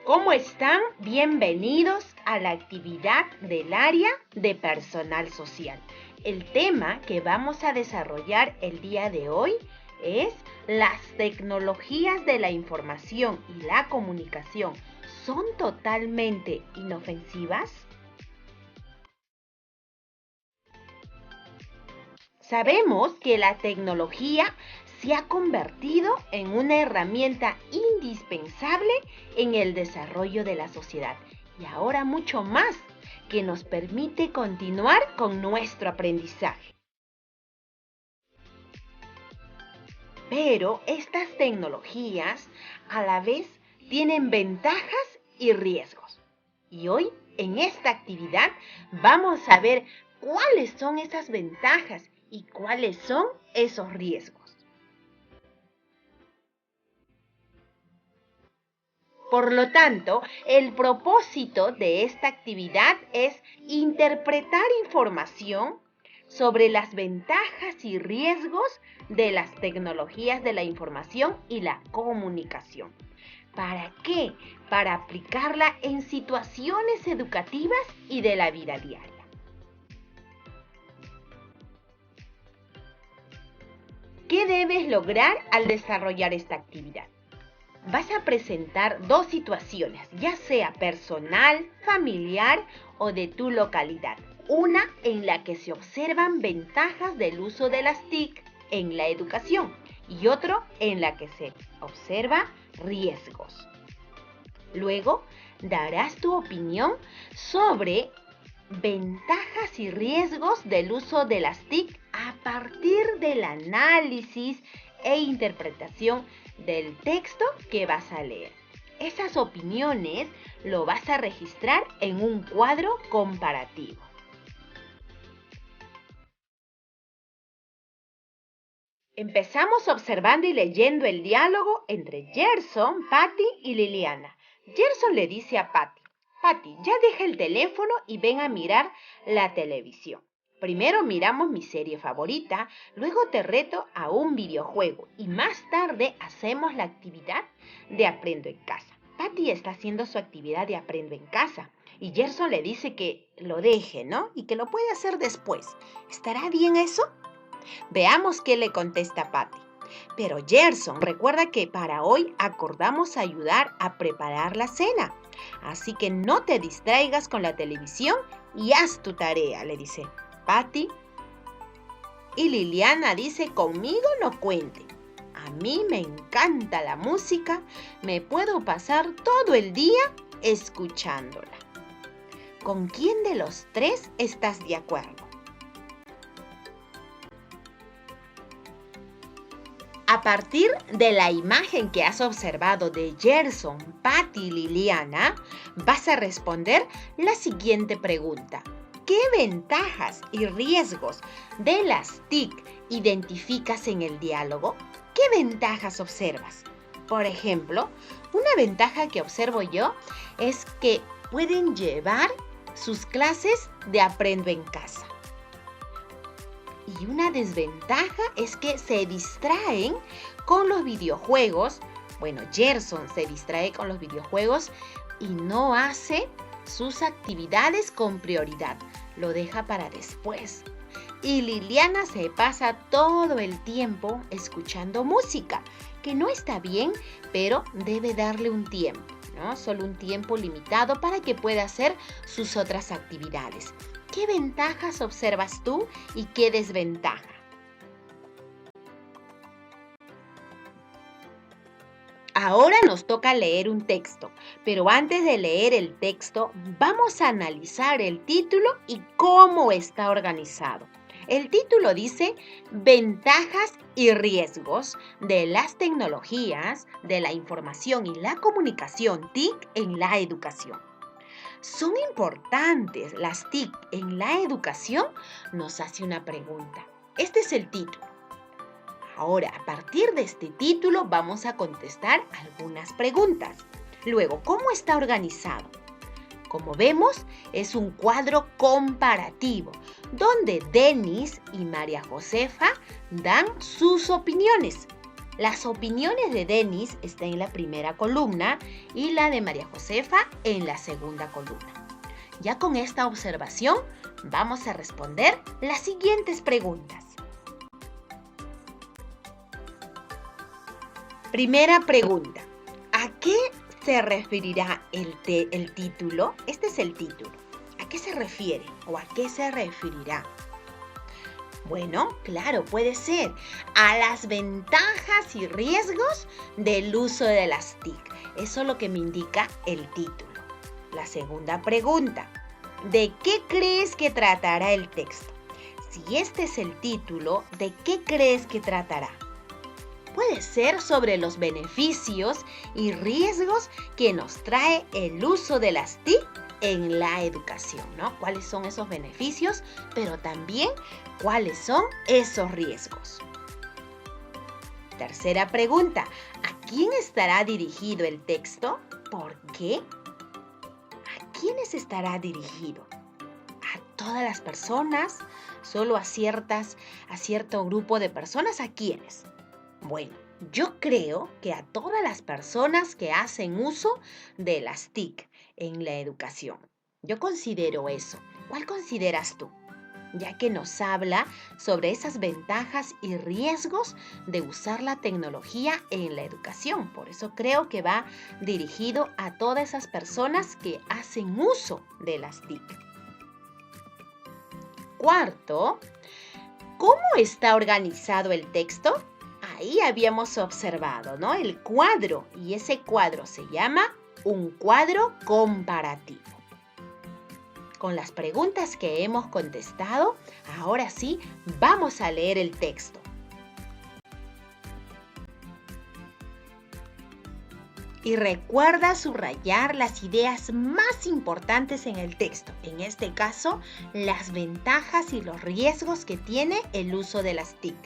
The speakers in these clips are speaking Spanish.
¿Cómo están? Bienvenidos a la actividad del área de personal social. El tema que vamos a desarrollar el día de hoy es las tecnologías de la información y la comunicación. ¿Son totalmente inofensivas? Sabemos que la tecnología se ha convertido en una herramienta indispensable en el desarrollo de la sociedad y ahora mucho más, que nos permite continuar con nuestro aprendizaje. Pero estas tecnologías a la vez tienen ventajas y riesgos. Y hoy en esta actividad vamos a ver cuáles son esas ventajas y cuáles son esos riesgos. Por lo tanto, el propósito de esta actividad es interpretar información sobre las ventajas y riesgos de las tecnologías de la información y la comunicación. ¿Para qué? Para aplicarla en situaciones educativas y de la vida diaria. ¿Qué debes lograr al desarrollar esta actividad? Vas a presentar dos situaciones, ya sea personal, familiar o de tu localidad. Una en la que se observan ventajas del uso de las TIC en la educación y otro en la que se observa riesgos. Luego, darás tu opinión sobre ventajas y riesgos del uso de las TIC a partir del análisis e interpretación del texto que vas a leer. Esas opiniones lo vas a registrar en un cuadro comparativo. Empezamos observando y leyendo el diálogo entre Gerson, Patty y Liliana. Gerson le dice a Patty: Patty, ya deja el teléfono y ven a mirar la televisión. Primero miramos mi serie favorita, luego te reto a un videojuego y más tarde hacemos la actividad de Aprendo en Casa. Patty está haciendo su actividad de Aprendo en Casa y Gerson le dice que lo deje, ¿no? Y que lo puede hacer después. ¿Estará bien eso? Veamos qué le contesta Patty. Pero Gerson, recuerda que para hoy acordamos ayudar a preparar la cena. Así que no te distraigas con la televisión y haz tu tarea, le dice Patty. Y Liliana dice: conmigo no cuente. A mí me encanta la música, me puedo pasar todo el día escuchándola. ¿Con quién de los tres estás de acuerdo? A partir de la imagen que has observado de Gerson, Patty y Liliana, vas a responder la siguiente pregunta. ¿Qué ventajas y riesgos de las TIC identificas en el diálogo? ¿Qué ventajas observas? Por ejemplo, una ventaja que observo yo es que pueden llevar sus clases de Aprendo en Casa. Y una desventaja es que se distraen con los videojuegos. Bueno, Gerson se distrae con los videojuegos y no hace sus actividades con prioridad. Lo deja para después. Y Liliana se pasa todo el tiempo escuchando música, que no está bien, pero debe darle un tiempo, ¿no? Solo un tiempo limitado para que pueda hacer sus otras actividades. ¿Qué ventajas observas tú y qué desventaja? Ahora nos toca leer un texto, pero antes de leer el texto, vamos a analizar el título y cómo está organizado. El título dice: Ventajas y riesgos de las tecnologías de la información y la comunicación TIC en la educación. ¿Son importantes las TIC en la educación? Nos hace una pregunta. Este es el título. Ahora, a partir de este título vamos a contestar algunas preguntas. Luego, ¿cómo está organizado? Como vemos, es un cuadro comparativo, donde Denis y María Josefa dan sus opiniones. Las opiniones de Denis están en la primera columna y la de María Josefa en la segunda columna. Ya con esta observación vamos a responder las siguientes preguntas. Primera pregunta. ¿A qué se referirá el título? Este es el título. ¿A qué se refiere o a qué se referirá? Bueno, claro, puede ser a las ventajas y riesgos del uso de las TIC. Eso es lo que me indica el título. La segunda pregunta. ¿De qué crees que tratará el texto? Si este es el título, ¿de qué crees que tratará? Puede ser sobre los beneficios y riesgos que nos trae el uso de las TIC en la educación, ¿no? ¿Cuáles son esos beneficios? Pero también, ¿cuáles son esos riesgos? Tercera pregunta. ¿A quién estará dirigido el texto? ¿Por qué? ¿A quiénes estará dirigido? ¿A todas las personas? ¿Solo a cierto grupo de personas? ¿A quiénes? Bueno, yo creo que a todas las personas que hacen uso de las TIC en la educación. Yo considero eso. ¿Cuál consideras tú? Ya que nos habla sobre esas ventajas y riesgos de usar la tecnología en la educación. Por eso creo que va dirigido a todas esas personas que hacen uso de las TIC. Cuarto, ¿cómo está organizado el texto? Ahí habíamos observado, ¿no? El cuadro, y ese cuadro se llama un cuadro comparativo. Con las preguntas que hemos contestado, ahora sí vamos a leer el texto. Y recuerda subrayar las ideas más importantes en el texto. En este caso, las ventajas y los riesgos que tiene el uso de las TIC.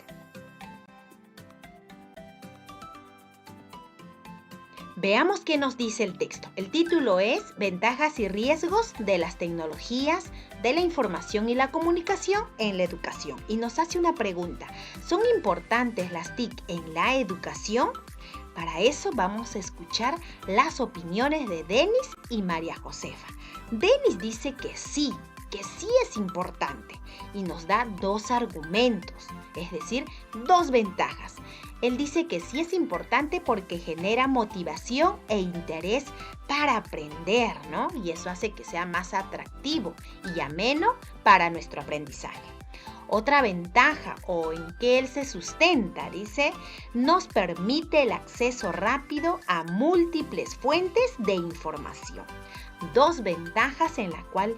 Veamos qué nos dice el texto. El título es Ventajas y riesgos de las tecnologías de la información y la comunicación en la educación. Y nos hace una pregunta. ¿Son importantes las TIC en la educación? Para eso vamos a escuchar las opiniones de Denis y María Josefa. Denis dice que sí es importante y nos da dos argumentos, es decir, dos ventajas. Él dice que sí es importante porque genera motivación e interés para aprender, ¿no? Y eso hace que sea más atractivo y ameno para nuestro aprendizaje. Otra ventaja o en que él se sustenta, dice, nos permite el acceso rápido a múltiples fuentes de información. Dos ventajas en la cual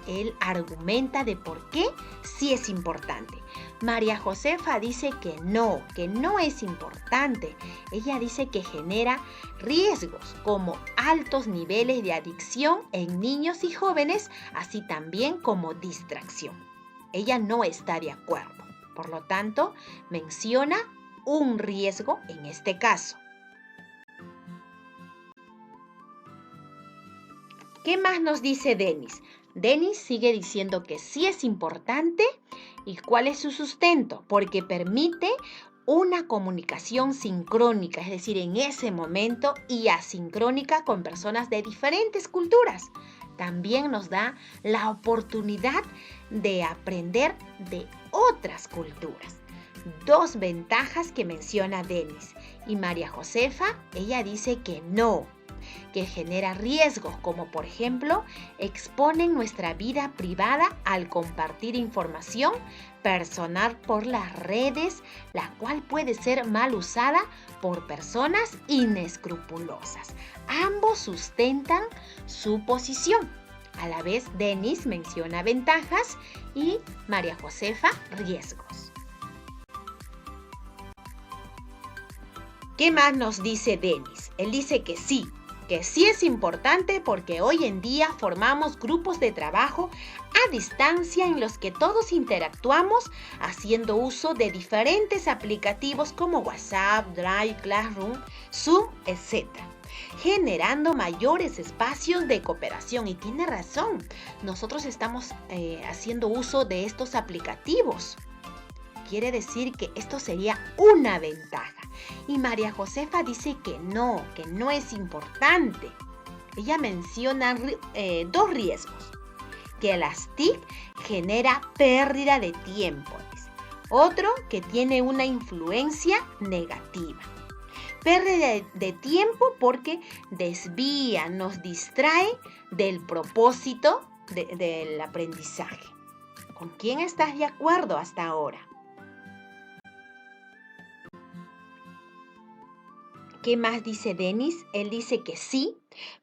él argumenta de por qué sí es importante. María Josefa dice que no es importante. Ella dice que genera riesgos como altos niveles de adicción en niños y jóvenes, así también como distracción. Ella no está de acuerdo. Por lo tanto, menciona un riesgo en este caso. ¿Qué más nos dice Denis? Denis sigue diciendo que sí es importante. ¿Y cuál es su sustento? Porque permite una comunicación sincrónica, es decir, en ese momento, y asincrónica con personas de diferentes culturas. También nos da la oportunidad de aprender de otras culturas. Dos ventajas que menciona Denis. Y María Josefa, ella dice que no, que genera riesgos, como por ejemplo, exponen nuestra vida privada al compartir información personal por las redes, la cual puede ser mal usada por personas inescrupulosas. Ambos sustentan su posición. A la vez, Denis menciona ventajas y María Josefa riesgos. ¿Qué más nos dice Denis? Él dice que sí es importante porque hoy en día formamos grupos de trabajo a distancia en los que todos interactuamos haciendo uso de diferentes aplicativos como WhatsApp, Drive, Classroom, Zoom, etc., generando mayores espacios de cooperación. Y tiene razón, nosotros estamos haciendo uso de estos aplicativos. Quiere decir que esto sería una ventaja. Y María Josefa dice que no es importante. Ella menciona dos riesgos. Que las TIC genera pérdida de tiempo. Dice. Otro, que tiene una influencia negativa. Pérdida de tiempo porque desvía, nos distrae del propósito del aprendizaje. ¿Con quién estás de acuerdo hasta ahora? ¿Qué más dice Denis? Él dice que sí,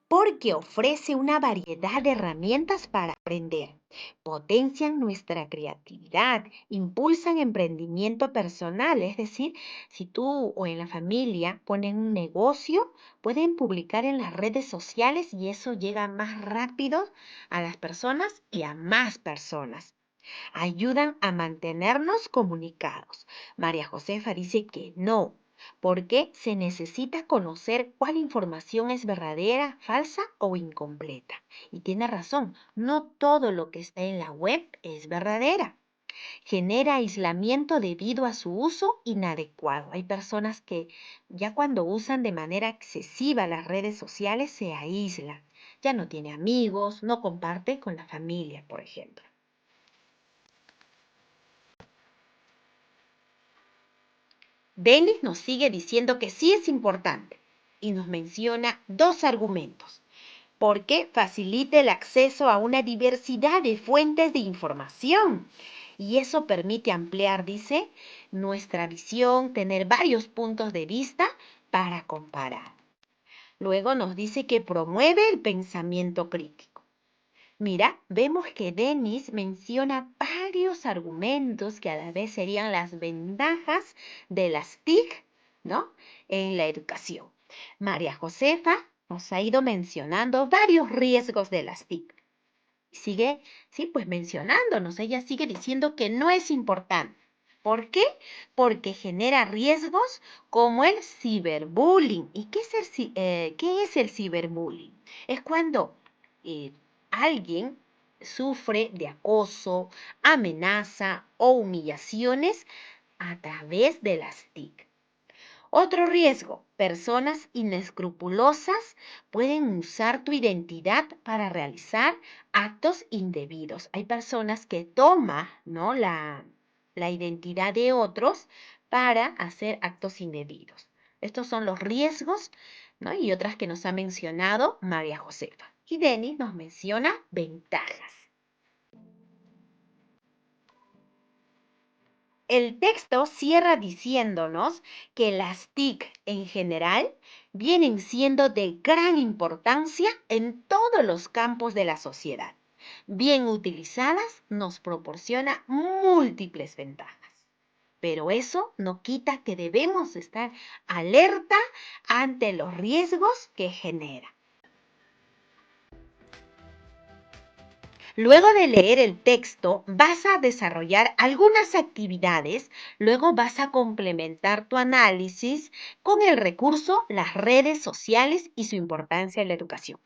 porque ofrece una variedad de herramientas para aprender. Potencian nuestra creatividad, impulsan emprendimiento personal. Es decir, si tú o en la familia ponen un negocio, pueden publicar en las redes sociales y eso llega más rápido a las personas y a más personas. Ayudan a mantenernos comunicados. María Josefa dice que no, porque se necesita conocer cuál información es verdadera, falsa o incompleta. Y tiene razón, no todo lo que está en la web es verdadera. Genera aislamiento debido a su uso inadecuado. Hay personas que ya cuando usan de manera excesiva las redes sociales se aíslan. Ya no tiene amigos, no comparte con la familia, por ejemplo. Denis nos sigue diciendo que sí es importante y nos menciona dos argumentos. Porque facilita el acceso a una diversidad de fuentes de información. Y eso permite ampliar, dice, nuestra visión, tener varios puntos de vista para comparar. Luego nos dice que promueve el pensamiento crítico. Mira, vemos que Denis menciona varios argumentos que a la vez serían las ventajas de las TIC, ¿no? En la educación. María Josefa nos ha ido mencionando varios riesgos de las TIC. Sigue, sí, pues mencionándonos. Ella sigue diciendo que no es importante. ¿Por qué? Porque genera riesgos como el ciberbullying. ¿Y qué es el ciberbullying? Es cuando eh, alguien sufre de acoso, amenaza o humillaciones a través de las TIC. Otro riesgo, personas inescrupulosas pueden usar tu identidad para realizar actos indebidos. Hay personas que toman, ¿no?, la identidad de otros para hacer actos indebidos. Estos son los riesgos, ¿no?, y otras que nos ha mencionado María Josefa. Y Denis nos menciona ventajas. El texto cierra diciéndonos que las TIC en general vienen siendo de gran importancia en todos los campos de la sociedad. Bien utilizadas nos proporciona múltiples ventajas. Pero eso no quita que debemos estar alerta ante los riesgos que genera. Luego de leer el texto, vas a desarrollar algunas actividades, luego vas a complementar tu análisis con el recurso las redes sociales y su importancia en la educación.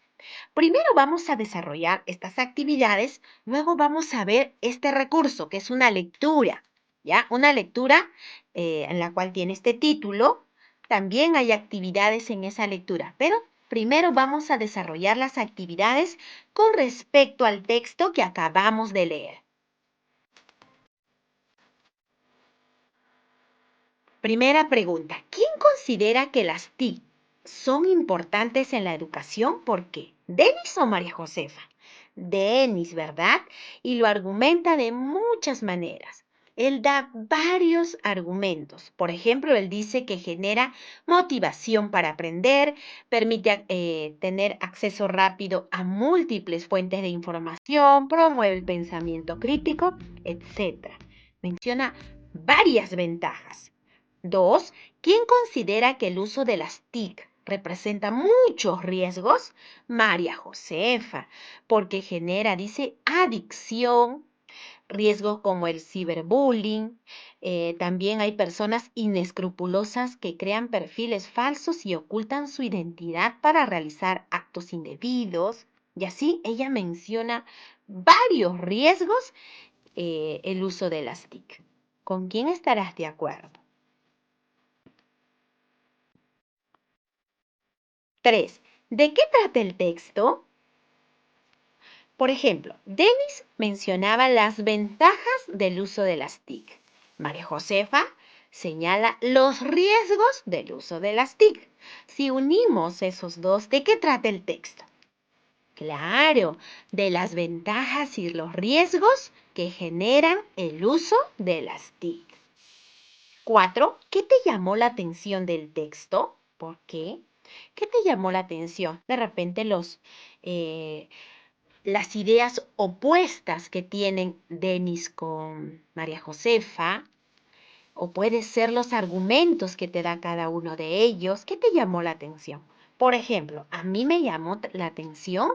Primero vamos a desarrollar estas actividades, luego vamos a ver este recurso, que es una lectura, ¿ya? Una lectura en la cual tiene este título. También hay actividades en esa lectura, pero primero vamos a desarrollar las actividades con respecto al texto que acabamos de leer. Primera pregunta, ¿quién considera que las TIC son importantes en la educación? ¿Por qué? ¿Denis o María Josefa? Denis, ¿verdad? Y lo argumenta de muchas maneras. Él da varios argumentos. Por ejemplo, él dice que genera motivación para aprender, permite tener acceso rápido a múltiples fuentes de información, promueve el pensamiento crítico, etc. Menciona varias ventajas. Dos, ¿quién considera que el uso de las TIC representa muchos riesgos? María Josefa, porque genera, dice, adicción, riesgos como el ciberbullying. También hay personas inescrupulosas que crean perfiles falsos y ocultan su identidad para realizar actos indebidos. Y así ella menciona varios riesgos el uso de las TIC. ¿Con quién estarás de acuerdo? 3. ¿De qué trata el texto? Por ejemplo, Denis mencionaba las ventajas del uso de las TIC. María Josefa señala los riesgos del uso de las TIC. Si unimos esos dos, ¿de qué trata el texto? Claro, de las ventajas y los riesgos que generan el uso de las TIC. 4. ¿Qué te llamó la atención del texto? ¿Por qué? ¿Qué te llamó la atención? De repente las ideas opuestas que tienen Denis con María Josefa, o puede ser los argumentos que te da cada uno de ellos. ¿Qué te llamó la atención? Por ejemplo, a mí me llamó la atención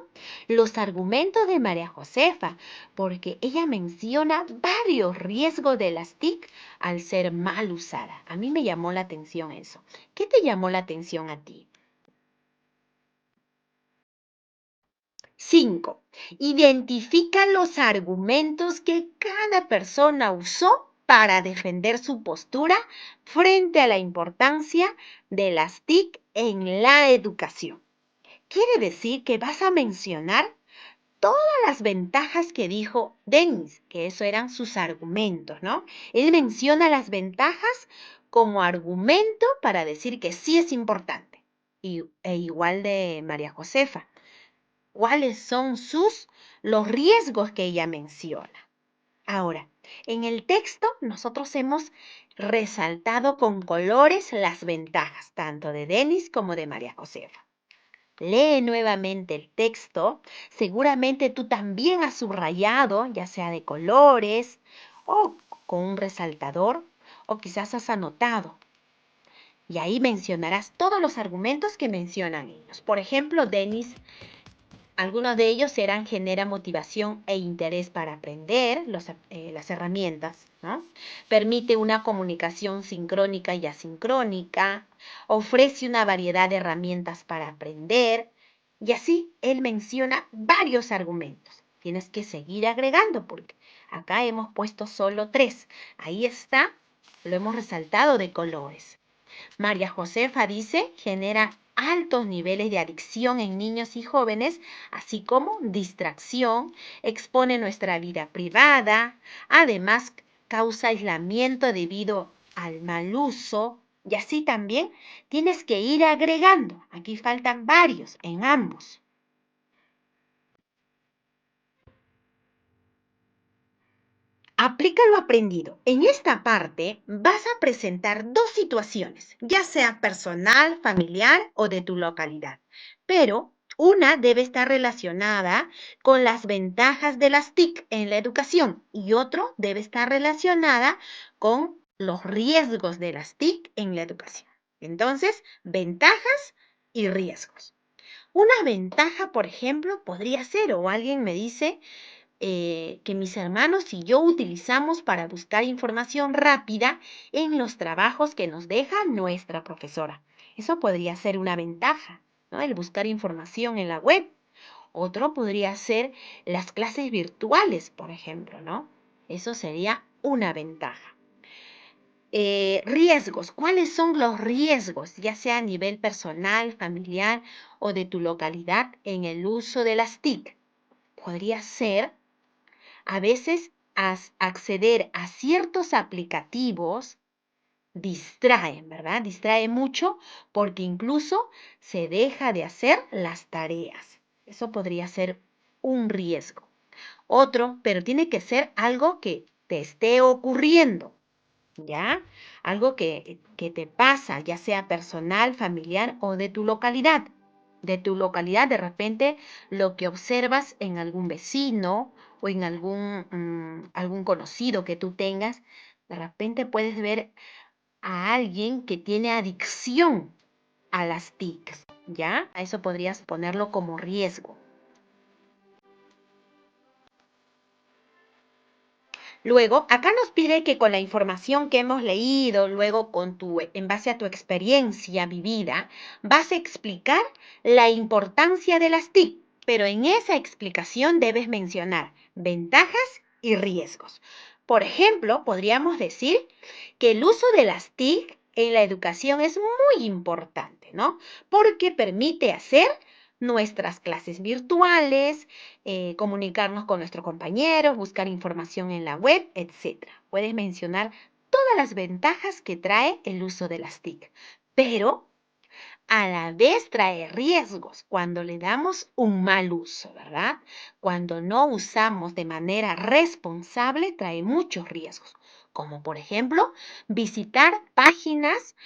los argumentos de María Josefa, porque ella menciona varios riesgos de las TIC al ser mal usada. A mí me llamó la atención eso. ¿Qué te llamó la atención a ti? 5. Identifica los argumentos que cada persona usó para defender su postura frente a la importancia de las TIC en la educación. Quiere decir que vas a mencionar todas las ventajas que dijo Denis, que eso eran sus argumentos, ¿no? Él menciona las ventajas como argumento para decir que sí es importante. E igual de María Josefa. ¿Cuáles son los riesgos que ella menciona? Ahora, en el texto nosotros hemos resaltado con colores las ventajas, tanto de Denis como de María Josefa. Lee nuevamente el texto. Seguramente tú también has subrayado, ya sea de colores o con un resaltador, o quizás has anotado. Y ahí mencionarás todos los argumentos que mencionan ellos. Por ejemplo, Denis, algunos de ellos serán genera motivación e interés para aprender, las herramientas, ¿no? Permite una comunicación sincrónica y asincrónica, ofrece una variedad de herramientas para aprender, y así él menciona varios argumentos. Tienes que seguir agregando porque acá hemos puesto solo 3. Ahí está, lo hemos resaltado de colores. María Josefa dice, genera altos niveles de adicción en niños y jóvenes, así como distracción, expone nuestra vida privada, además causa aislamiento debido al mal uso, y así también tienes que ir agregando. Aquí faltan varios en ambos. Aplica lo aprendido. En esta parte vas a presentar dos situaciones, ya sea personal, familiar o de tu localidad, pero una debe estar relacionada con las ventajas de las TIC en la educación y otro debe estar relacionada con los riesgos de las TIC en la educación. Entonces, ventajas y riesgos. Una ventaja, por ejemplo, podría ser, o alguien me dice, que mis hermanos y yo utilizamos para buscar información rápida en los trabajos que nos deja nuestra profesora. Eso podría ser una ventaja, ¿no? El buscar información en la web. Otro podría ser las clases virtuales, por ejemplo, ¿no? Eso sería una ventaja. Riesgos. ¿Cuáles son los riesgos, ya sea a nivel personal, familiar o de tu localidad en el uso de las TIC? Podría ser a veces acceder a ciertos aplicativos distraen, ¿verdad? Distrae mucho porque incluso se deja de hacer las tareas. Eso podría ser un riesgo. Otro, pero tiene que ser algo que te esté ocurriendo, ¿ya? Algo que te pasa, ya sea personal, familiar o de tu localidad. De tu localidad, de repente, lo que observas en algún vecino o en algún conocido que tú tengas, de repente puedes ver a alguien que tiene adicción a las TICs, ¿ya? A eso podrías ponerlo como riesgo. Luego, acá nos pide que con la información que hemos leído, luego en base a tu experiencia vivida, vas a explicar la importancia de las TIC, pero en esa explicación debes mencionar ventajas y riesgos. Por ejemplo, podríamos decir que el uso de las TIC en la educación es muy importante, ¿no? Porque permite hacer nuestras clases virtuales, comunicarnos con nuestros compañeros, buscar información en la web, etc. Puedes mencionar todas las ventajas que trae el uso de las TIC, pero a la vez trae riesgos cuando le damos un mal uso, ¿verdad? Cuando no usamos de manera responsable, trae muchos riesgos, como por ejemplo visitar páginas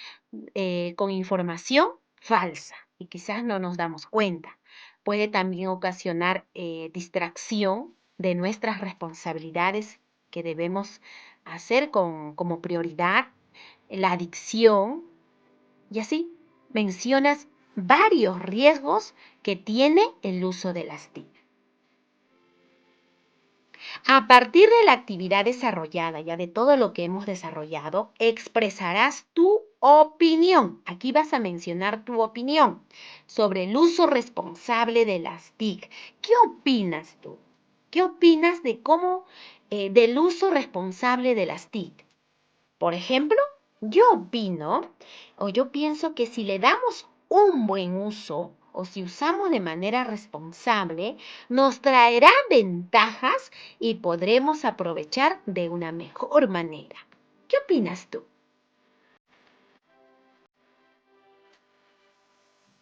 con información falsa y quizás no nos damos cuenta. Puede también ocasionar distracción de nuestras responsabilidades que debemos hacer como prioridad, la adicción y así mencionas varios riesgos que tiene el uso de las TIC. A partir de la actividad desarrollada, ya de todo lo que hemos desarrollado, expresarás tu opinión. Aquí vas a mencionar tu opinión sobre el uso responsable de las TIC. ¿Qué opinas tú? ¿Qué opinas de del uso responsable de las TIC? Por ejemplo, yo opino o yo pienso que si le damos un buen uso o si usamos de manera responsable, nos traerá ventajas y podremos aprovechar de una mejor manera. ¿Qué opinas tú?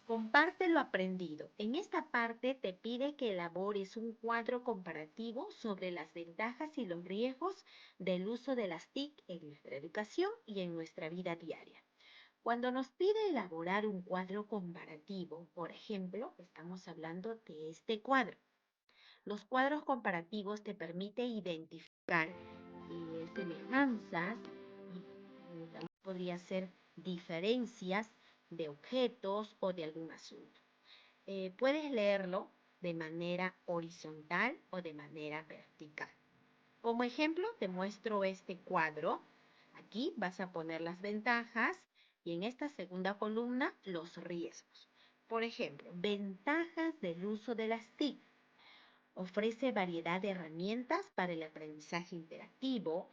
Comparte lo aprendido. En esta parte te pide que elabores un cuadro comparativo sobre las ventajas y los riesgos del uso de las TIC en nuestra educación y en nuestra vida diaria. Cuando nos pide elaborar un cuadro comparativo, por ejemplo, estamos hablando de este cuadro. Los cuadros comparativos te permiten identificar semejanzas y también podría ser diferencias de objetos o de algún asunto. Puedes leerlo de manera horizontal o de manera vertical. Como ejemplo, te muestro este cuadro. Aquí vas a poner las ventajas y en esta segunda columna los riesgos. Por ejemplo, ventajas del uso de las TIC. Ofrece variedad de herramientas para el aprendizaje interactivo,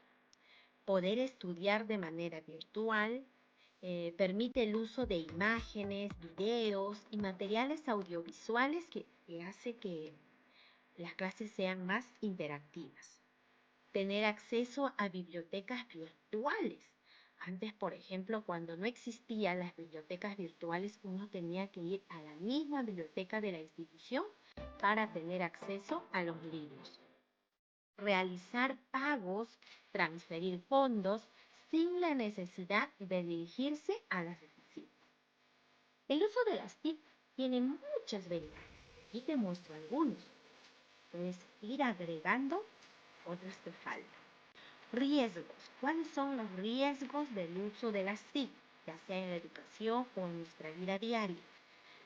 poder estudiar de manera virtual, permite el uso de imágenes, videos y materiales audiovisuales que hace que las clases sean más interactivas. Tener acceso a bibliotecas virtuales. Antes, por ejemplo, cuando no existían las bibliotecas virtuales, uno tenía que ir a la misma biblioteca de la institución para tener acceso a los libros. Realizar pagos, transferir fondos sin la necesidad de dirigirse a las oficinas. El uso de las TIC tiene muchas ventajas. Aquí te muestro algunos. Puedes ir agregando otras que faltan. Riesgos. ¿Cuáles son los riesgos del uso de las TIC, ya sea en la educación o en nuestra vida diaria?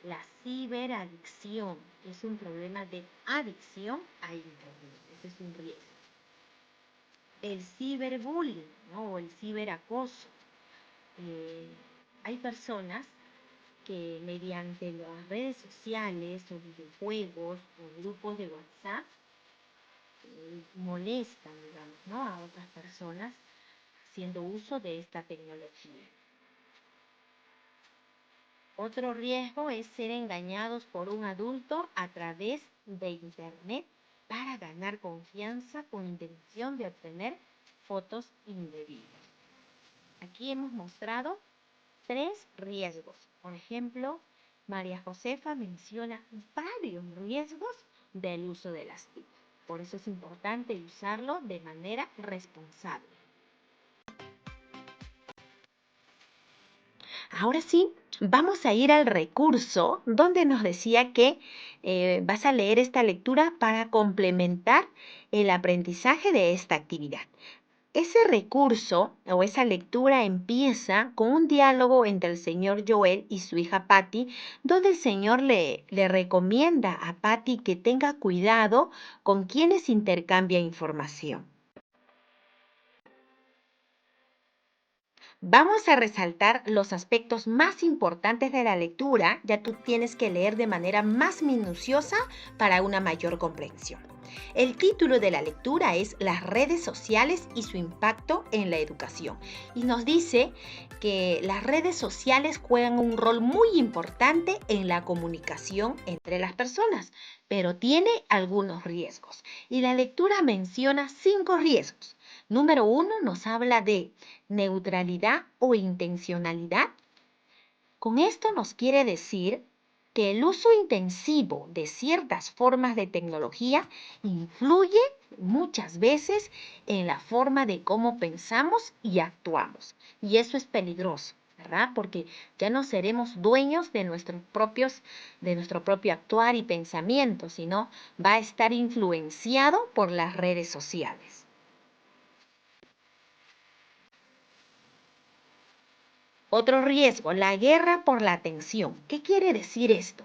La ciberadicción es un problema de adicción a Internet. Ese es un riesgo. El ciberbullying, ¿no? O el ciberacoso. Hay personas que mediante las redes sociales o videojuegos o grupos de WhatsApp molestan, digamos, ¿no? A otras personas haciendo uso de esta tecnología. Otro riesgo es ser engañados por un adulto a través de Internet para ganar confianza con intención de obtener fotos indebidas. Aquí hemos mostrado 3 riesgos. Por ejemplo, María Josefa menciona varios riesgos del uso de las TIC. Por eso es importante usarlo de manera responsable. Ahora sí, vamos a ir al recurso donde nos decía que vas a leer esta lectura para complementar el aprendizaje de esta actividad. Ese recurso o esa lectura empieza con un diálogo entre el señor Joel y su hija Patty, donde el señor le recomienda a Patty que tenga cuidado con quienes intercambia información. Vamos a resaltar los aspectos más importantes de la lectura, ya tú tienes que leer de manera más minuciosa para una mayor comprensión. El título de la lectura es Las redes sociales y su impacto en la educación. Y nos dice que las redes sociales juegan un rol muy importante en la comunicación entre las personas, pero tiene algunos riesgos. Y la lectura menciona 5 riesgos. Número 1 nos habla de neutralidad o intencionalidad. Con esto nos quiere decir que el uso intensivo de ciertas formas de tecnología influye muchas veces en la forma de cómo pensamos y actuamos. Y eso es peligroso, ¿verdad? Porque ya no seremos dueños de de nuestro propio actuar y pensamiento, sino va a estar influenciado por las redes sociales. Otro riesgo, la guerra por la atención. ¿Qué quiere decir esto?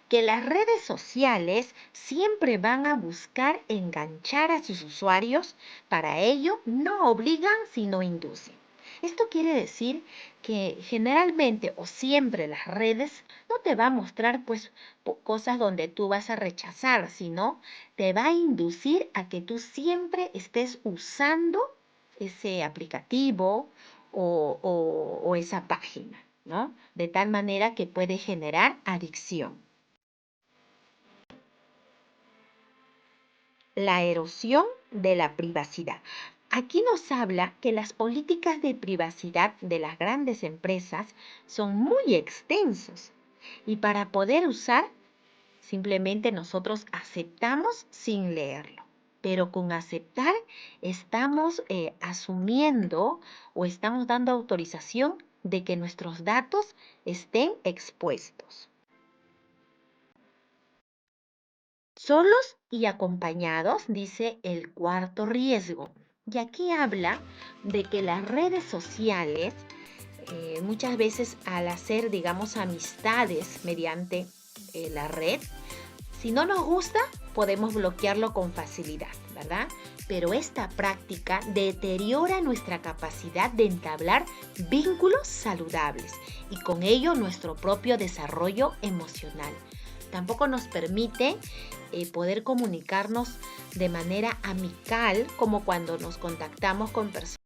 Que las redes sociales siempre van a buscar enganchar a sus usuarios, para ello no obligan sino inducen. Esto quiere decir que generalmente o siempre las redes no te va a mostrar pues cosas donde tú vas a rechazar, sino te va a inducir a que tú siempre estés usando ese aplicativo o esa página, ¿no? De tal manera que puede generar adicción. La erosión de la privacidad. Aquí nos habla que las políticas de privacidad de las grandes empresas son muy extensos y para poder usar simplemente nosotros aceptamos sin leerlo. Pero con aceptar estamos asumiendo o estamos dando autorización de que nuestros datos estén expuestos. Solos y acompañados, dice el cuarto riesgo. Y aquí habla de que las redes sociales, muchas veces al hacer, digamos, amistades mediante la red, si no nos gusta, podemos bloquearlo con facilidad, ¿verdad? Pero esta práctica deteriora nuestra capacidad de entablar vínculos saludables y con ello nuestro propio desarrollo emocional. Tampoco nos permite poder comunicarnos de manera amical como cuando nos contactamos con personas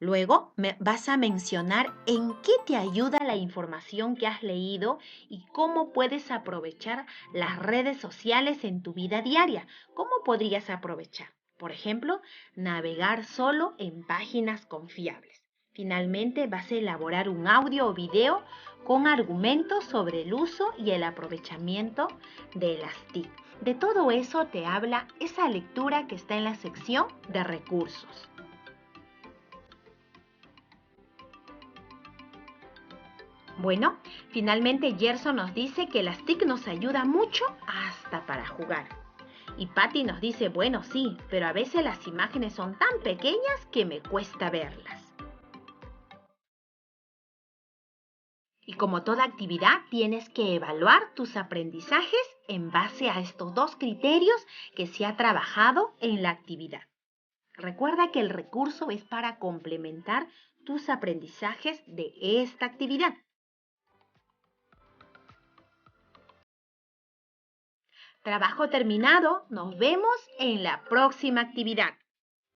Luego vas a mencionar en qué te ayuda la información que has leído y cómo puedes aprovechar las redes sociales en tu vida diaria. ¿Cómo podrías aprovechar? Por ejemplo, navegar solo en páginas confiables. Finalmente, vas a elaborar un audio o video con argumentos sobre el uso y el aprovechamiento de las TIC. De todo eso te habla esa lectura que está en la sección de recursos. Bueno, finalmente Gerson nos dice que las TIC nos ayuda mucho hasta para jugar. Y Patty nos dice, bueno, sí, pero a veces las imágenes son tan pequeñas que me cuesta verlas. Y como toda actividad, tienes que evaluar tus aprendizajes en base a estos dos criterios que se ha trabajado en la actividad. Recuerda que el recurso es para complementar tus aprendizajes de esta actividad. Trabajo terminado, nos vemos en la próxima actividad.